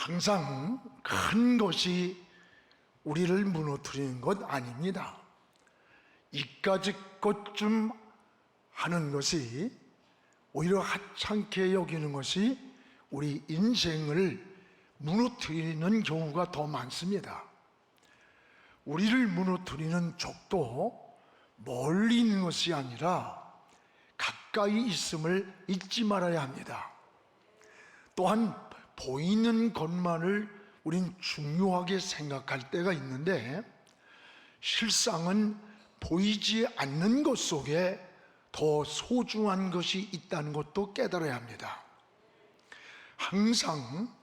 항상 큰 것이 우리를 무너뜨리는 것 아닙니다. 이까짓 것 좀 하는 것이, 오히려 하찮게 여기는 것이 우리 인생을 무너뜨리는 경우가 더 많습니다. 우리를 무너뜨리는 적도 멀리 있는 것이 아니라 가까이 있음을 잊지 말아야 합니다. 또한 보이는 것만을 우린 중요하게 생각할 때가 있는데, 실상은 보이지 않는 것 속에 더 소중한 것이 있다는 것도 깨달아야 합니다. 항상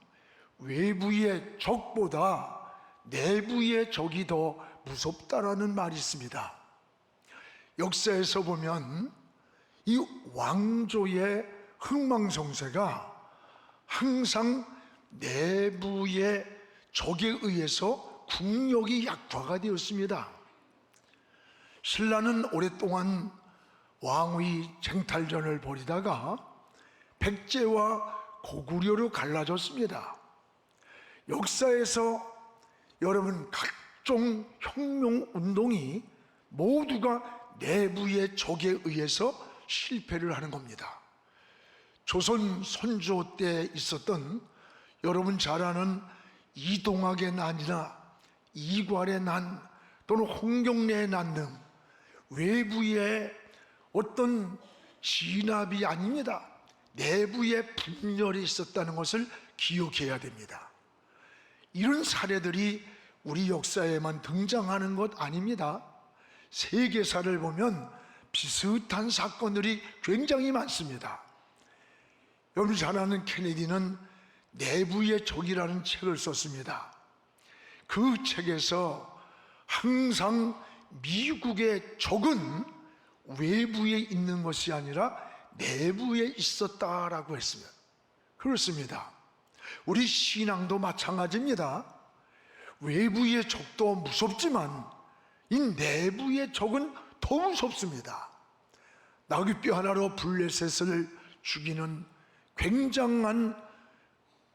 외부의 적보다 내부의 적이 더 무섭다라는 말이 있습니다. 역사에서 보면 이 왕조의 흥망성쇠가 항상 내부의 적에 의해서 국력이 약화가 되었습니다. 신라는 오랫동안 왕위 쟁탈전을 벌이다가 백제와 고구려로 갈라졌습니다. 역사에서 여러분, 각종 혁명운동이 모두가 내부의 적에 의해서 실패를 하는 겁니다. 조선 선조 때 있었던 여러분 잘 아는 이동학의 난이나 이괄의 난, 또는 홍경래의 난 등 외부의 어떤 진압이 아닙니다. 내부의 분열이 있었다는 것을 기억해야 됩니다. 이런 사례들이 우리 역사에만 등장하는 것 아닙니다. 세계사를 보면 비슷한 사건들이 굉장히 많습니다. 여러분 잘 아는 케네디는 내부의 적이라는 책을 썼습니다. 그 책에서 항상 미국의 적은 외부에 있는 것이 아니라 내부에 있었다라고 했습니다. 그렇습니다. 우리 신앙도 마찬가지입니다. 외부의 적도 무섭지만 이 내부의 적은 더 무섭습니다. 나귀뼈 하나로 블레셋을 죽이는 굉장한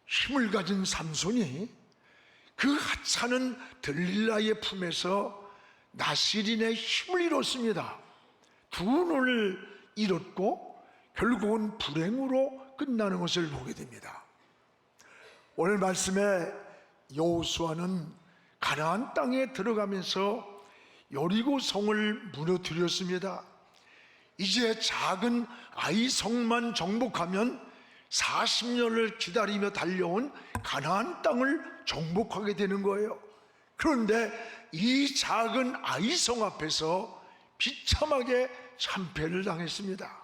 힘을 가진 삼손이 그 하찮은 들릴라의 품에서 나시린의 힘을 잃었습니다. 두 눈을 잃었고 결국은 불행으로 끝나는 것을 보게 됩니다. 오늘 말씀에 여호수아는 가나안 땅에 들어가면서 여리고 성을 무너뜨렸습니다. 이제 작은 아이 성만 정복하면 40년을 기다리며 달려온 가나안 땅을 정복하게 되는 거예요. 그런데 이 작은 아이 성 앞에서 비참하게 참패를 당했습니다.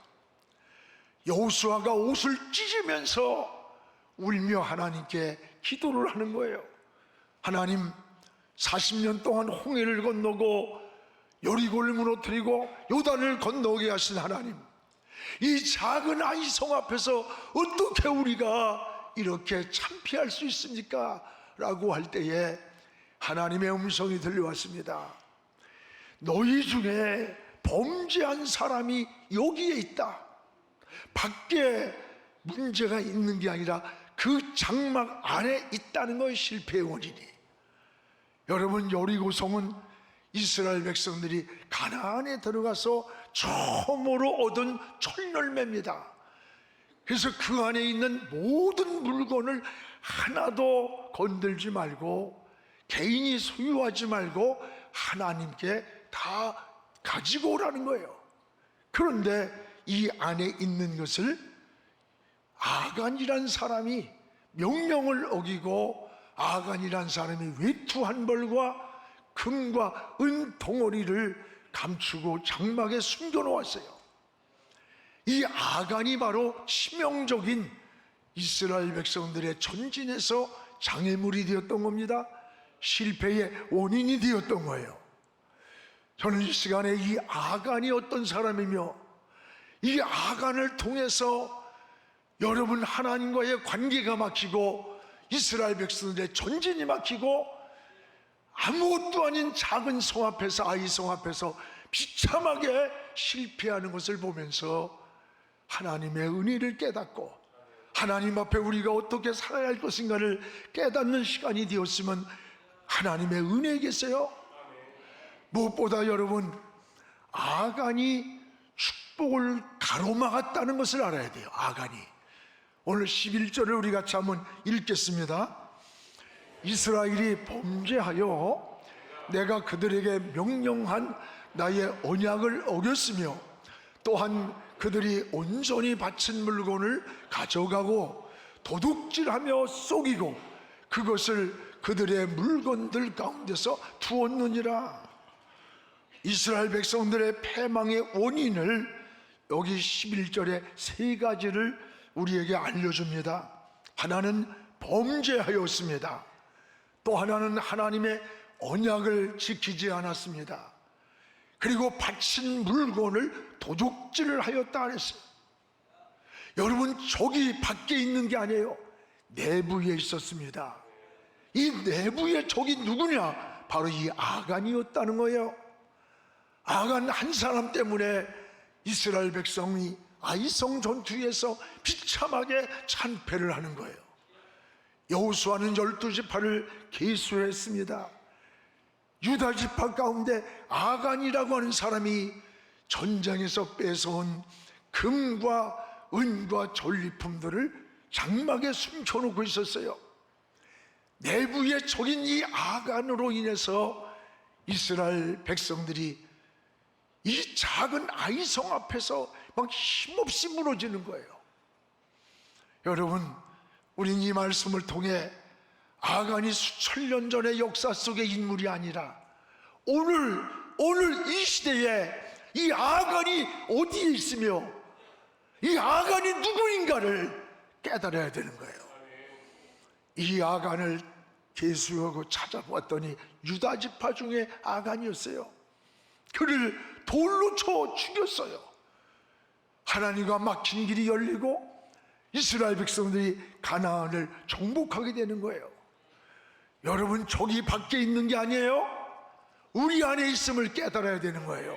여호수아가 옷을 찢으면서 울며 하나님께 기도를 하는 거예요. 하나님, 40년 동안 홍해를 건너고 여리고를 무너뜨리고 요단을 건너게 하신 하나님, 이 작은 아이 성 앞에서 어떻게 우리가 이렇게 참패할 수 있습니까? 라고 할 때에 하나님의 음성이 들려왔습니다. 너희 중에 범죄한 사람이 여기에 있다. 밖에 문제가 있는 게 아니라 그 장막 안에 있다는 것이 실패의 원인이. 여러분, 여리고성은 이스라엘 백성들이 가나안에 들어가서 처음으로 얻은 철열매입니다. 그래서 그 안에 있는 모든 물건을 하나도 건들지 말고 개인이 소유하지 말고 하나님께 다 가지고 오라는 거예요. 그런데 이 안에 있는 것을 아간이란 사람이 명령을 어기고 아간이란 사람이 외투 한 벌과 금과 은 덩어리를 감추고 장막에 숨겨놓았어요. 이 아간이 바로 치명적인 이스라엘 백성들의 전진에서 장애물이 되었던 겁니다. 실패의 원인이 되었던 거예요. 저는 이 시간에 이 아간이 어떤 사람이며 이 아간을 통해서 여러분 하나님과의 관계가 막히고 이스라엘 백성들의 전진이 막히고 아무것도 아닌 작은 성 앞에서, 아이 성 앞에서 비참하게 실패하는 것을 보면서 하나님의 은혜를 깨닫고 하나님 앞에 우리가 어떻게 살아야 할 것인가를 깨닫는 시간이 되었으면 하나님의 은혜겠어요? 무엇보다 여러분, 아간이 축복을 가로막았다는 것을 알아야 돼요. 아간이. 오늘 11절을 우리 같이 한번 읽겠습니다. 이스라엘이 범죄하여 내가 그들에게 명령한 나의 언약을 어겼으며 또한 그들이 온전히 바친 물건을 가져가고 도둑질하며 속이고 그것을 그들의 물건들 가운데서 두었느니라. 이스라엘 백성들의 패망의 원인을 여기 11절에 세 가지를 우리에게 알려줍니다. 하나는 범죄하였습니다. 또 하나는 하나님의 언약을 지키지 않았습니다. 그리고 바친 물건을 도둑질을 하였다 그랬어요. 여러분, 적이 밖에 있는 게 아니에요. 내부에 있었습니다. 이 내부의 적이 누구냐? 바로 이 아간이었다는 거예요. 아간 한 사람 때문에 이스라엘 백성이 아이성 전투에서 비참하게 참패를 하는 거예요. 여호수아는 12지파를 계수했습니다. 유다 지파 가운데 아간이라고 하는 사람이 전장에서 뺏어온 금과 은과 전리품들을 장막에 숨겨놓고 있었어요. 내부의 적인 이 아간으로 인해서 이스라엘 백성들이 이 작은 아이성 앞에서 막 힘없이 무너지는 거예요. 여러분, 우린 이 말씀을 통해 아간이 수천 년 전의 역사 속의 인물이 아니라 오늘 이 시대에 이 아간이 어디에 있으며 이 아간이 누구인가를 깨달아야 되는 거예요. 이 아간을 계수하고 찾아보았더니 유다 지파 중에 아간이었어요. 그를 돌로 쳐 죽였어요. 하나님과 막힌 길이 열리고 이스라엘 백성들이 가나안을 정복하게 되는 거예요. 여러분, 적이 밖에 있는 게 아니에요. 우리 안에 있음을 깨달아야 되는 거예요.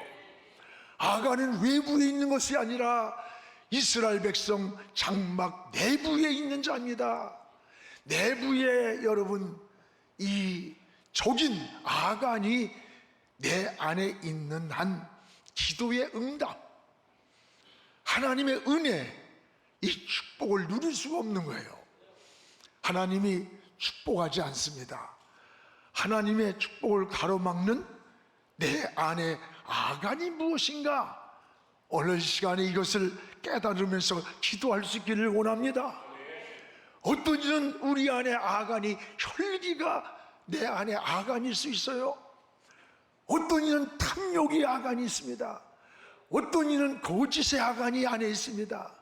아간은 외부에 있는 것이 아니라 이스라엘 백성 장막 내부에 있는 자입니다. 내부에 여러분, 이 적인 아간이 내 안에 있는 한 기도의 응답, 하나님의 은혜, 이 축복을 누릴 수가 없는 거예요. 하나님이 축복하지 않습니다. 하나님의 축복을 가로막는 내 안에 아간이 무엇인가? 오늘 시간에 이것을 깨달으면서 기도할 수 있기를 원합니다. 어떤 이는 우리 안에 아간이, 혈기가 내 안에 아간일 수 있어요. 어떤 이는 탐욕의 아간이 있습니다. 어떤 이는 거짓의 아간이 안에 있습니다.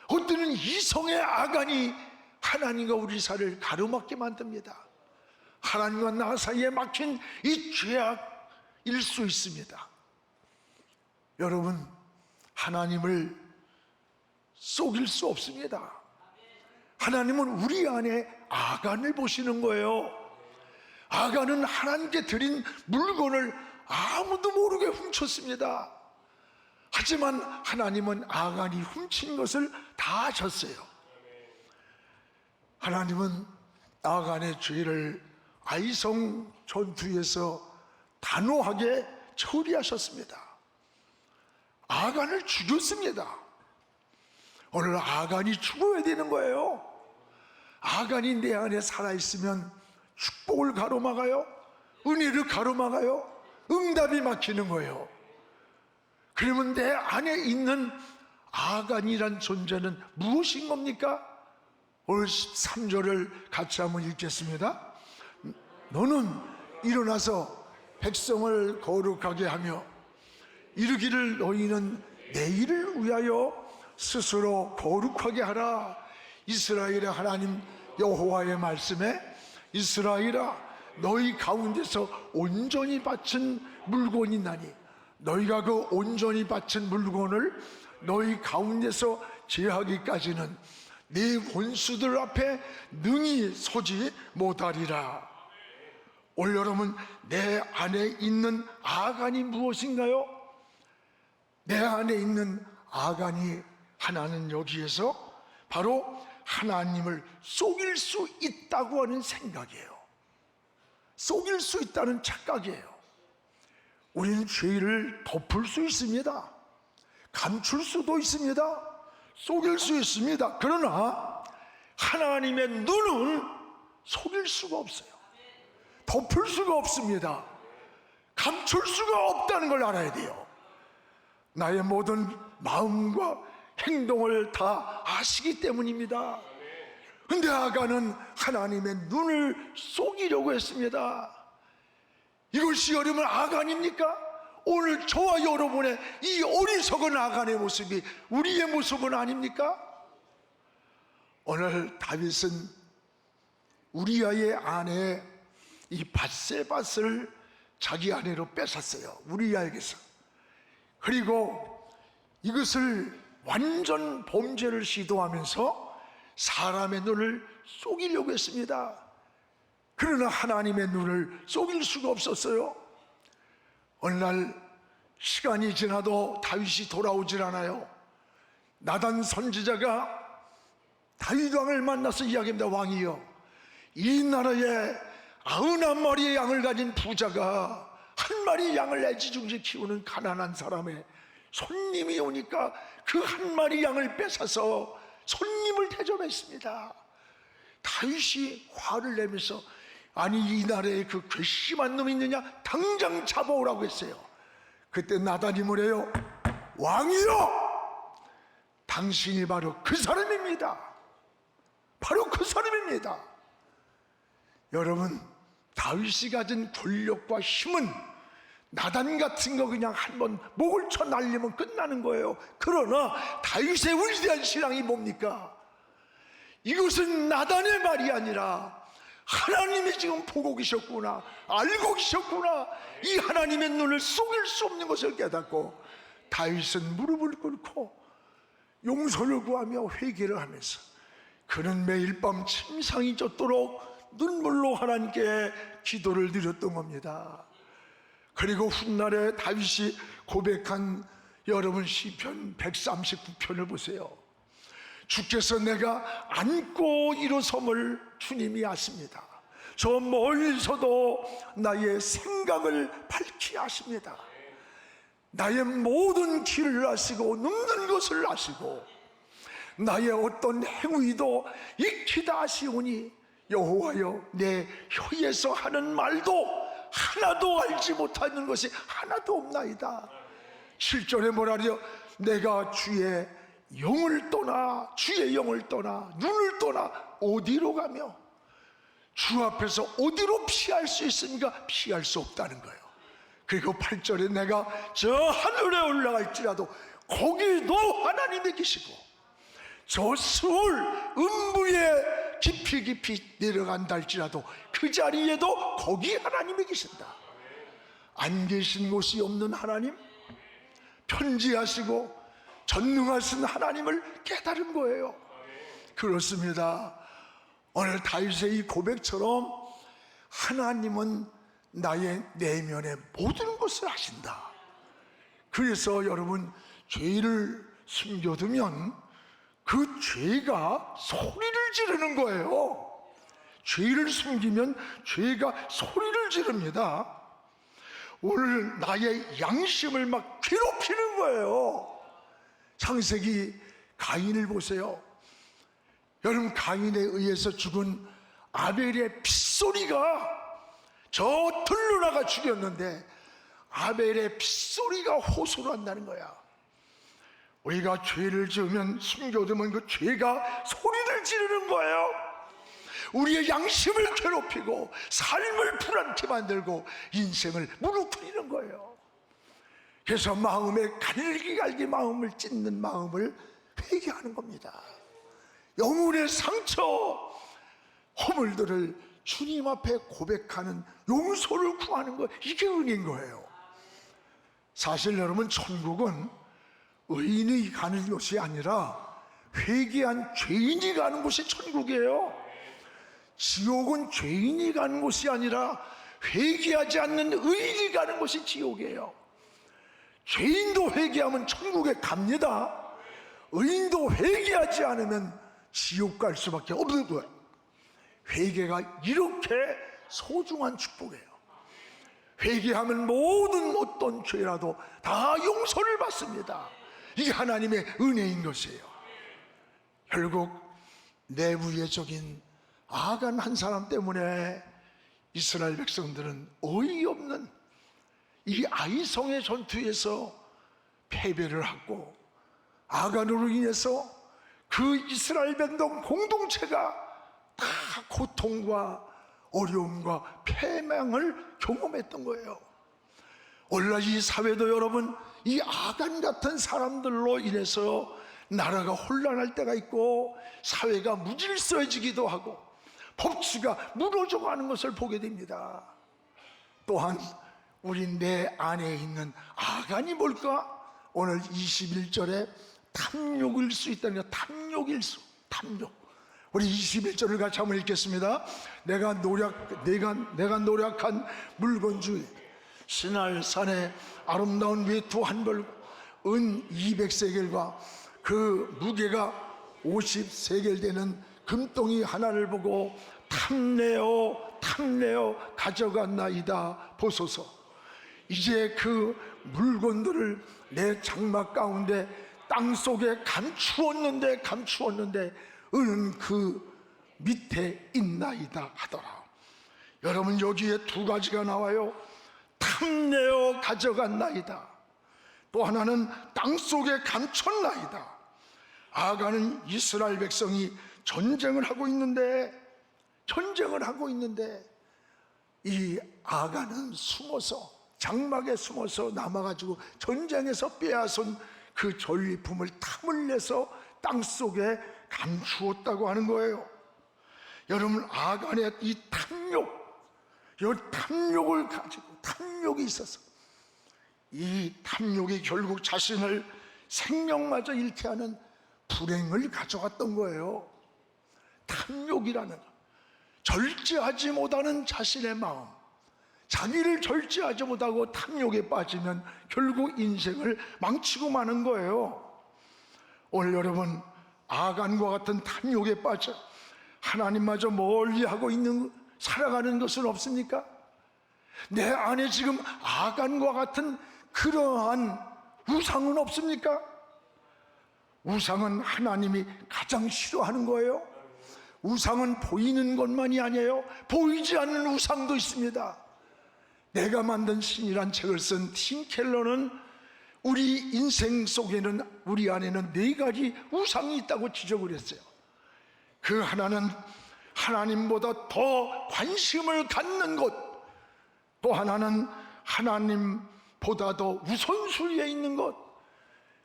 어떤 이는 이성의 아간이 하나님과 우리 사이를 가로막게 만듭니다. 하나님과 나 사이에 막힌 이 죄악일 수 있습니다. 여러분, 하나님을 속일 수 없습니다. 하나님은 우리 안에 아간을 보시는 거예요. 아간은 하나님께 드린 물건을 아무도 모르게 훔쳤습니다. 하지만 하나님은 아간이 훔친 것을 다 아셨어요. 하나님은 아간의 죄를 아이성 전투에서 단호하게 처리하셨습니다. 아간을 죽였습니다. 오늘 아간이 죽어야 되는 거예요. 아간이 내 안에 살아있으면 축복을 가로막아요. 은혜를 가로막아요. 응답이 막히는 거예요. 그러면 내 안에 있는 아간이란 존재는 무엇인 겁니까? 오늘 13절을 같이 한번 읽겠습니다. 너는 일어나서 백성을 거룩하게 하며 이르기를 너희는 내일을 위하여 스스로 거룩하게 하라. 이스라엘의 하나님 여호와의 말씀에 이스라엘아, 너희 가운데서 온전히 바친 물건이 있나니 너희가 그 온전히 바친 물건을 너희 가운데서 제하기까지는 네 원수들 앞에 능히 서지 못하리라. 올 여러분, 내 안에 있는 아간이 무엇인가요? 내 안에 있는 아간이 하나는 여기에서 바로 하나님을 속일 수 있다고 하는 생각이에요. 속일 수 있다는 착각이에요. 우리는 죄를 덮을 수 있습니다. 감출 수도 있습니다. 속일 수 있습니다. 그러나 하나님의 눈은 속일 수가 없어요. 덮을 수가 없습니다. 감출 수가 없다는 걸 알아야 돼요. 나의 모든 마음과 행동을 다 아시기 때문입니다. 근데 아간은 하나님의 눈을 속이려고 했습니다. 이것이 여러분 아간입니까? 오늘 저와 여러분의 이 어리석은 아간의 모습이 우리의 모습은 아닙니까? 오늘 다윗은 우리아의 아내 이 밧세밧을 자기 아내로 뺏었어요. 우리아에게서. 그리고 이것을 완전 범죄를 시도하면서 사람의 눈을 속이려고 했습니다. 그러나 하나님의 눈을 속일 수가 없었어요. 어느 날 시간이 지나도 다윗이 돌아오질 않아요. 나단 선지자가 다윗 왕을 만나서 이야기합니다. 왕이여, 이 나라에 91마리의 양을 가진 부자가 한 마리 양을 애지중지 키우는 가난한 사람의 손님이 오니까 그 한 마리 양을 뺏어서 손님을 대접했습니다. 다윗이 화를 내면서 아니 이 나라에 그 괘씸한 놈이 있느냐, 당장 잡아오라고 했어요. 그때 나단이 뭐래요? 왕이여, 당신이 바로 그 사람입니다. 바로 그 사람입니다. 여러분, 다윗이 가진 권력과 힘은 나단 같은 거 그냥 한번 목을 쳐 날리면 끝나는 거예요. 그러나 다윗의 위대한 신앙이 뭡니까? 이것은 나단의 말이 아니라 하나님이 지금 보고 계셨구나, 알고 계셨구나. 이 하나님의 눈을 속일 수 없는 것을 깨닫고 다윗은 무릎을 꿇고 용서를 구하며 회개를 하면서 그는 매일 밤 침상이 젖도록 눈물로 하나님께 기도를 드렸던 겁니다. 그리고 훗날에 다윗이 고백한 여러분 시편 139편을 보세요. 주께서 내가 안고 일어섬을 주님이 아십니다. 저 멀리서도 나의 생각을 밝히 아십니다. 나의 모든 길을 아시고 눕는 것을 아시고 나의 어떤 행위도 익히다 아시오니 여호와여, 내 혀에서 하는 말도 하나도 알지 못하는 것이 하나도 없나이다. 7절에 뭐라래요? 내가 주의 영을 떠나, 주의 영을 떠나, 눈을 떠나 어디로 가며? 주 앞에서 어디로 피할 수 있으니까 피할 수 없다는 거예요. 그리고 8절에 내가 저 하늘에 올라갈지라도 거기도 하나님이 계시고 저 수울 음부에 깊이 깊이 내려간다 할지라도 그 자리에도 거기 하나님이 계신다. 안 계신 곳이 없는 하나님, 편지하시고 전능하신 하나님을 깨달은 거예요. 그렇습니다. 오늘 다윗의 이 고백처럼 하나님은 나의 내면의 모든 것을 아신다. 그래서 여러분, 죄를 숨겨두면 그 죄가 소리를 지르는 거예요. 죄를 숨기면 죄가 소리를 지릅니다. 오늘 나의 양심을 막 괴롭히는 거예요. 창세기 가인을 보세요. 여러분, 가인에 의해서 죽은 아벨의 핏소리가 저 들러나가 죽였는데 아벨의 핏소리가 호소를 한다는 거야. 우리가 죄를 지으면 숨겨두면 그 죄가 소리를 지르는 거예요. 우리의 양심을 괴롭히고 삶을 불안케 만들고 인생을 무너뜨리는 거예요. 그래서 마음에 갈기갈기 마음을 찢는 마음을 회개하는 겁니다. 영혼의 상처, 허물들을 주님 앞에 고백하는 용서를 구하는 거, 이게 은혜인 거예요. 사실 여러분, 천국은 의인이 가는 곳이 아니라 회개한 죄인이 가는 곳이 천국이에요. 지옥은 죄인이 가는 곳이 아니라 회개하지 않는 의인이 가는 곳이 지옥이에요. 죄인도 회개하면 천국에 갑니다. 의인도 회개하지 않으면 지옥 갈 수밖에 없는 거예요. 회개가 이렇게 소중한 축복이에요. 회개하면 모든 어떤 죄라도 다 용서를 받습니다. 이게 하나님의 은혜인 것이에요. 결국 내부의적인 아간 한 사람 때문에 이스라엘 백성들은 어이없는 이 아이성의 전투에서 패배를 하고, 아간으로 인해서 그 이스라엘 백성 공동체가 다 고통과 어려움과 패망을 경험했던 거예요. 오늘날 이 사회도 여러분, 이 아간 같은 사람들로 인해서 나라가 혼란할 때가 있고, 사회가 무질서해지기도 하고, 법치가 무너져가는 것을 보게 됩니다. 또한 우리 내 안에 있는 아간이 뭘까? 오늘 21절에 탐욕일 수 있다는 거. 탐욕. 우리 21절을 같이 한번 읽겠습니다. 내가 노력한 물건 중에 시날산의 아름다운 외투 한 벌, 은 200세겔과 그 무게가 50세겔 되는 금덩이 하나를 보고 탐내어 가져갔나이다. 보소서. 이제 그 물건들을 내 장막 가운데 땅속에 감추었는데 은은 그 밑에 있나이다 하더라. 여러분, 여기에 두 가지가 나와요. 탐내어 가져갔나이다. 또 하나는 땅속에 감췄나이다. 아간은 이스라엘 백성이 전쟁을 하고 있는데 이 아간은 숨어서, 장막에 숨어서 남아가지고 전쟁에서 빼앗은 그 전리품을 탐을 내서 땅속에 감추었다고 하는 거예요. 여러분, 아간의 이 탐욕을 가지고, 탐욕이 있어서 이 탐욕이 결국 자신을 생명마저 잃게 하는 불행을 가져갔던 거예요. 탐욕이라는 것, 절제하지 못하는 자신의 마음, 자기를 절제하지 못하고 탐욕에 빠지면 결국 인생을 망치고 마는 거예요. 오늘 여러분, 아간과 같은 탐욕에 빠져 하나님마저 멀리하고 살아가는 것은 없습니까? 내 안에 지금 아간과 같은 그러한 우상은 없습니까? 우상은 하나님이 가장 싫어하는 거예요. 우상은 보이는 것만이 아니에요. 보이지 않는 우상도 있습니다. 내가 만든 신이란 책을 쓴 팀 켈러는 우리 인생 속에는, 우리 안에는 4가지 우상이 있다고 지적을 했어요. 그 하나는 하나님보다 더 관심을 갖는 것, 또 하나는 하나님보다 더 우선순위에 있는 것,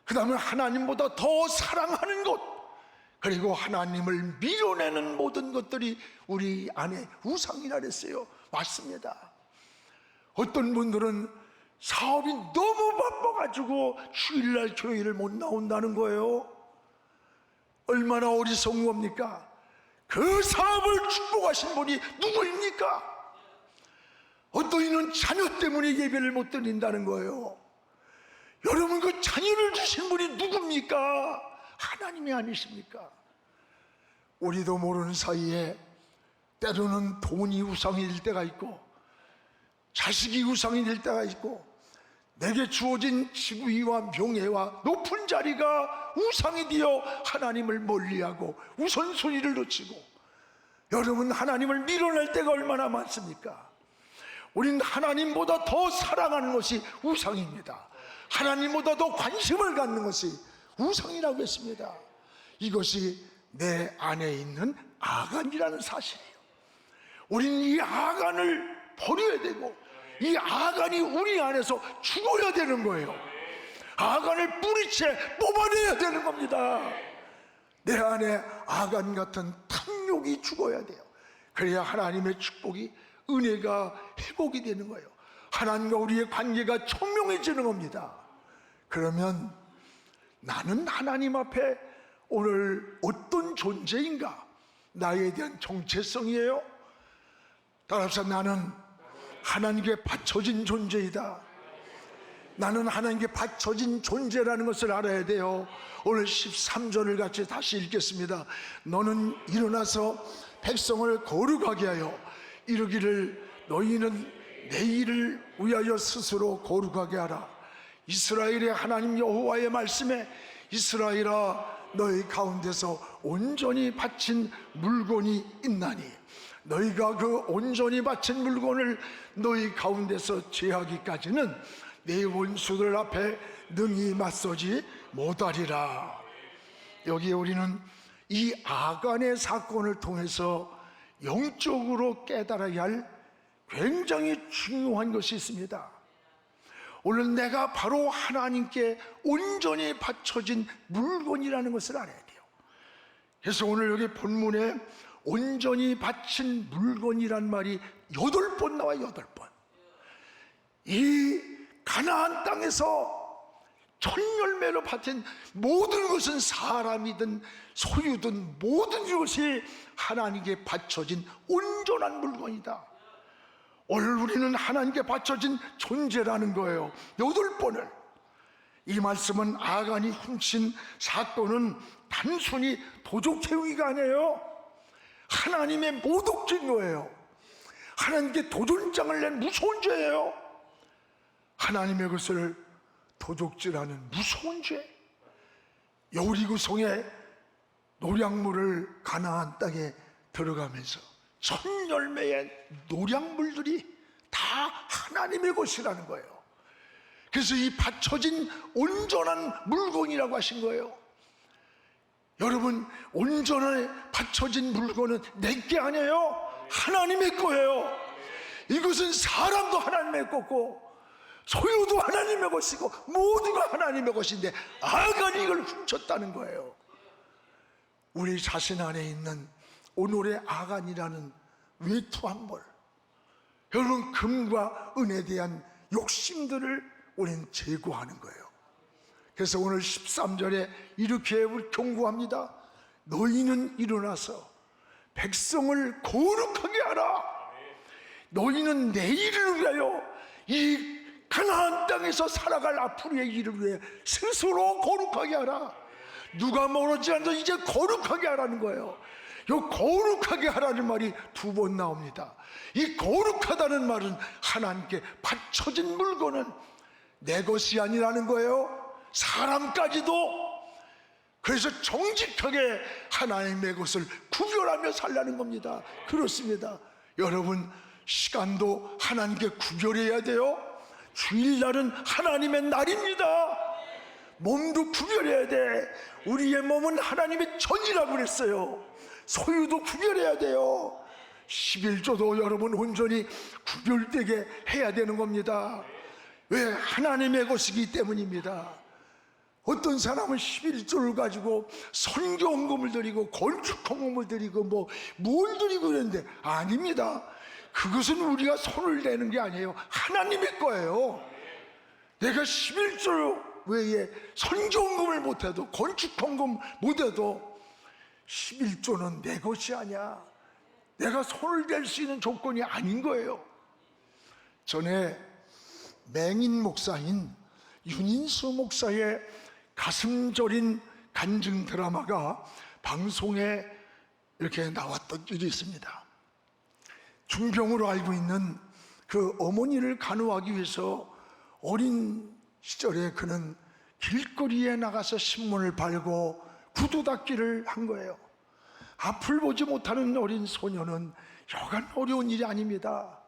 그 다음에 하나님보다 더 사랑하는 것, 그리고 하나님을 밀어내는 모든 것들이 우리 안에 우상이라 그랬어요. 맞습니다. 어떤 분들은 사업이 너무 바빠가지고 주일날 교회를 못 나온다는 거예요. 얼마나 어리석은 겁니까? 그 사업을 축복하신 분이 누구입니까? 어떤 이는 자녀 때문에 예배를 못 드린다는 거예요. 여러분, 그 자녀를 주신 분이 누굽니까? 하나님이 아니십니까? 우리도 모르는 사이에 때로는 돈이 우상이 될 때가 있고, 자식이 우상이 될 때가 있고, 내게 주어진 지위와 명예와 높은 자리가 우상이 되어 하나님을 멀리하고 우선순위를 놓치고, 여러분, 하나님을 밀어낼 때가 얼마나 많습니까? 우리는 하나님보다 더 사랑하는 것이 우상입니다. 하나님보다 더 관심을 갖는 것이 우상이라고 했습니다. 이것이 내 안에 있는 아간이라는 사실이에요. 우리는 이 아간을 버려야 되고, 이 아간이 우리 안에서 죽어야 되는 거예요. 아간을 뿌리채 뽑아내야 되는 겁니다. 내 안에 아간 같은 탐욕이 죽어야 돼요. 그래야 하나님의 축복이, 은혜가 회복이 되는 거예요. 하나님과 우리의 관계가 청명해지는 겁니다. 그러면 나는 하나님 앞에 오늘 어떤 존재인가? 나에 대한 정체성이에요. 따라서 나는 하나님께 바쳐진 존재이다. 나는 하나님께 바쳐진 존재라는 것을 알아야 돼요. 오늘 13절을 같이 다시 읽겠습니다. 너는 일어나서 백성을 거룩하게 하여 이르기를 너희는 내 일을 위하여 스스로 거룩하게 하라. 이스라엘의 하나님 여호와의 말씀에 이스라엘아 너희 가운데서 온전히 바친 물건이 있나니 너희가 그 온전히 바친 물건을 너희 가운데서 제하기까지는 내 원수들 앞에 능히 맞서지 못하리라. 여기에 우리는 이 아간의 사건을 통해서 영적으로 깨달아야 할 굉장히 중요한 것이 있습니다. 오늘 내가 바로 하나님께 온전히 바쳐진 물건이라는 것을 알아야 돼요. 그래서 오늘 여기 본문에 온전히 바친 물건이란 말이 8번 나와요. 8번. 이 가나안 땅에서 천열매로 받은 모든 것은 사람이든 소유든 모든 것이 하나님께 바쳐진 온전한 물건이다. 오늘 우리는 하나님께 바쳐진 존재라는 거예요. 8번을. 이 말씀은 아간이 훔친 사건은 단순히 도적행위가 아니에요. 하나님의 모독죄인 거예요. 하나님께 도전장을 낸 무서운 죄예요. 하나님의 것을 도적질하는 무서운 죄. 여리고성의 노량물을 가나안 땅에 들어가면서 천열매의 노량물들이 다 하나님의 것이라는 거예요. 그래서 이 바쳐진 온전한 물건이라고 하신 거예요. 여러분, 온전하게 바쳐진 물건은 내게 아니에요. 하나님의 거예요. 이것은 사람도 하나님의 거고 소유도 하나님의 것이고 모두가 하나님의 것인데 아간이 이걸 훔쳤다는 거예요. 우리 자신 안에 있는 오늘의 아간이라는 외투한 벌, 여러분, 금과 은에 대한 욕심들을 우리는 제거하는 거예요. 그래서 오늘 13절에 이렇게 경고합니다. 너희는 일어나서 백성을 거룩하게 하라. 너희는 내 일을 위하여 이 가나안 땅에서 살아갈 앞으로의 일을 위해 스스로 거룩하게 하라. 누가 모르지 않아도 이제 거룩하게 하라는 거예요. 이 거룩하게 하라는 말이 2번 나옵니다. 이 거룩하다는 말은 하나님께 바쳐진 물건은 내 것이 아니라는 거예요. 사람까지도. 그래서 정직하게 하나님의 것을 구별하며 살라는 겁니다. 그렇습니다. 여러분, 시간도 하나님께 구별해야 돼요. 주일날은 하나님의 날입니다. 몸도 구별해야 돼. 우리의 몸은 하나님의 전이라고 그랬어요. 소유도 구별해야 돼요. 11조도 여러분 온전히 구별되게 해야 되는 겁니다. 왜? 하나님의 것이기 때문입니다. 어떤 사람은 11조를 가지고 선교헌금을 드리고 건축헌금을 드리고 뭘 드리고 그랬는데 아닙니다. 그것은 우리가 손을 내는 게 아니에요. 하나님의 거예요. 내가 11조 외에 선교헌금을 못해도 건축헌금 못해도 11조는 내 것이 아니야. 내가 손을 댈 수 있는 조건이 아닌 거예요. 전에 맹인 목사인 윤인수 목사의 가슴 저린 간증 드라마가 방송에 이렇게 나왔던 일이 있습니다. 중병으로 알고 있는 그 어머니를 간호하기 위해서 어린 시절에 그는 길거리에 나가서 신문을 팔고 구두 닦기를 한 거예요. 앞을 보지 못하는 어린 소녀는 여간 어려운 일이 아닙니다.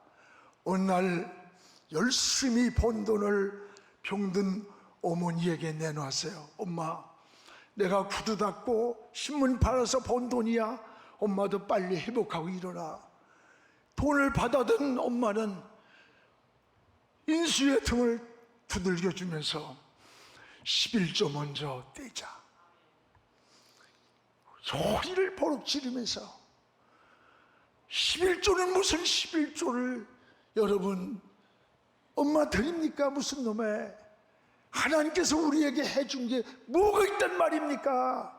어느 날 열심히 번 돈을 병든 어머니에게 내놓았어요. 엄마, 내가 구두 닦고 신문 팔아서 번 돈이야. 엄마도 빨리 회복하고 일어나. 돈을 받아든 엄마는 인수의 등을 두들겨 주면서 11조 먼저 떼자. 소리를 버럭 지르면서 11조는 무슨 11조를 여러분 엄마 드립니까? 무슨 놈의 하나님께서 우리에게 해준 게 뭐가 있단 말입니까?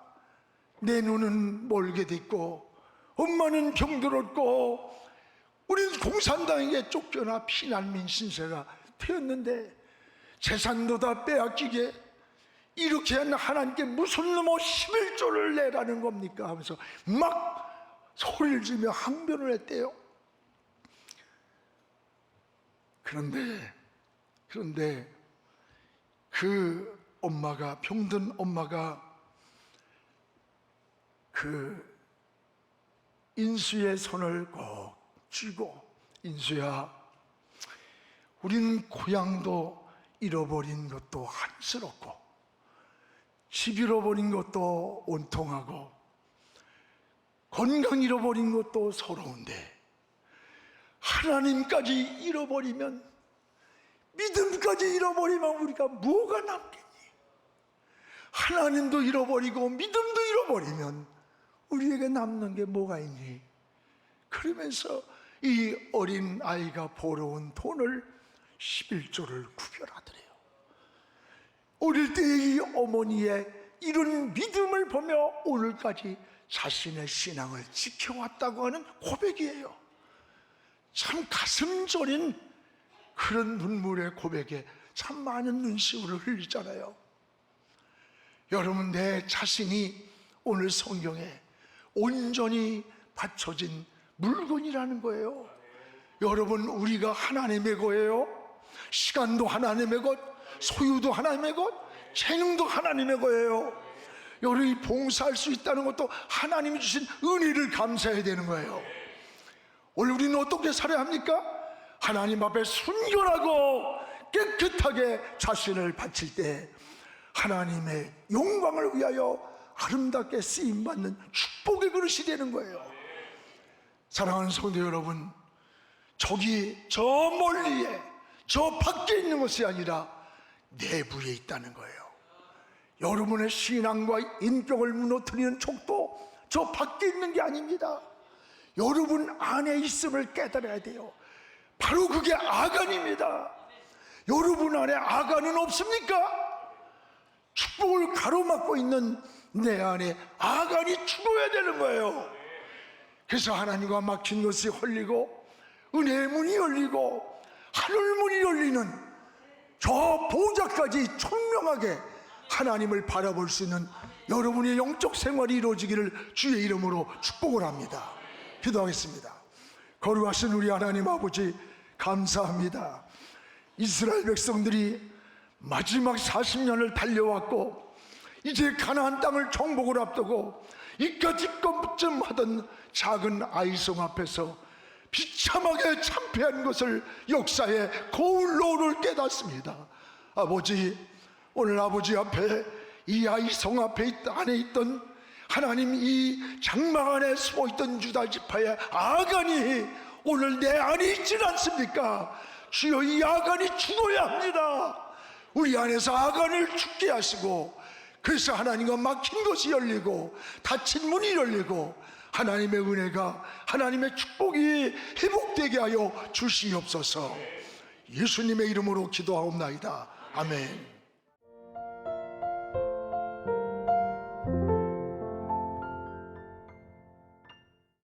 내 눈은 멀게 됐고 엄마는 병들었고 우리는 공산당에게 쫓겨나 피난민 신세가 되었는데 재산도 다 빼앗기게 이렇게 한 하나님께 무슨 놈의 11조를 내라는 겁니까 하면서 막 소리를 지르며 항변을 했대요. 그런데 그 엄마가, 병든 엄마가 그 인수의 손을 꼭 쥐고, 인수야, 우린 고향도 잃어버린 것도 한스럽고 집 잃어버린 것도 온통하고 건강 잃어버린 것도 서러운데 하나님까지 잃어버리면, 믿음까지 잃어버리면 우리가 뭐가 남겠니? 하나님도 잃어버리고 믿음도 잃어버리면 우리에게 남는 게 뭐가 있니? 그러면서 이 어린 아이가 벌어온 돈을 11조를 구별하더래요. 어릴 때 이 어머니의 이런 믿음을 보며 오늘까지 자신의 신앙을 지켜왔다고 하는 고백이에요. 참 가슴 저린 그런 눈물의 고백에 참 많은 눈시울을 흘리잖아요. 여러분, 내 자신이 오늘 성경에 온전히 바쳐진 물건이라는 거예요. 여러분, 우리가 하나님의 거예요. 시간도 하나님의 것, 소유도 하나님의 것, 재능도 하나님의 거예요. 여러분이 봉사할 수 있다는 것도 하나님이 주신 은혜를 감사해야 되는 거예요. 오늘 우리는 어떻게 살아야 합니까? 하나님 앞에 순결하고 깨끗하게 자신을 바칠 때 하나님의 영광을 위하여 아름답게 쓰임받는 축복의 그릇이 되는 거예요. 사랑하는 성도 여러분, 저기 저 멀리에, 저 밖에 있는 것이 아니라 내부에 있다는 거예요. 여러분의 신앙과 인격을 무너뜨리는 촉도 저 밖에 있는 게 아닙니다. 여러분 안에 있음을 깨달아야 돼요. 바로 그게 아간입니다. 여러분 안에 아간은 없습니까? 축복을 가로막고 있는 내 안에 아간이 죽어야 되는 거예요. 그래서 하나님과 막힌 것이 열리고 은혜의 문이 열리고 하늘 문이 열리는 저 보좌까지 총명하게 하나님을 바라볼 수 있는 여러분의 영적 생활이 이루어지기를 주의 이름으로 축복을 합니다. 기도하겠습니다. 거룩하신 우리 하나님 아버지, 감사합니다. 이스라엘 백성들이 마지막 40년을 달려왔고 이제 가나안 땅을 정복을 앞두고 이까짓것쯤 하던 작은 아이성 앞에서 비참하게 참패한 것을 역사의 거울로를 깨닫습니다. 아버지, 오늘 아버지 앞에, 이 아이성 앞에 안에 있던 하나님, 이 장막 안에 숨어있던 유다 지파의 아간이 오늘 내 안에 있지 않습니까? 주여, 이 아간이 죽어야 합니다. 우리 안에서 아간을 죽게 하시고, 그래서 하나님과 막힌 것이 열리고 닫힌 문이 열리고 하나님의 은혜가, 하나님의 축복이 회복되게 하여 주시옵소서. 예수님의 이름으로 기도하옵나이다. 아멘.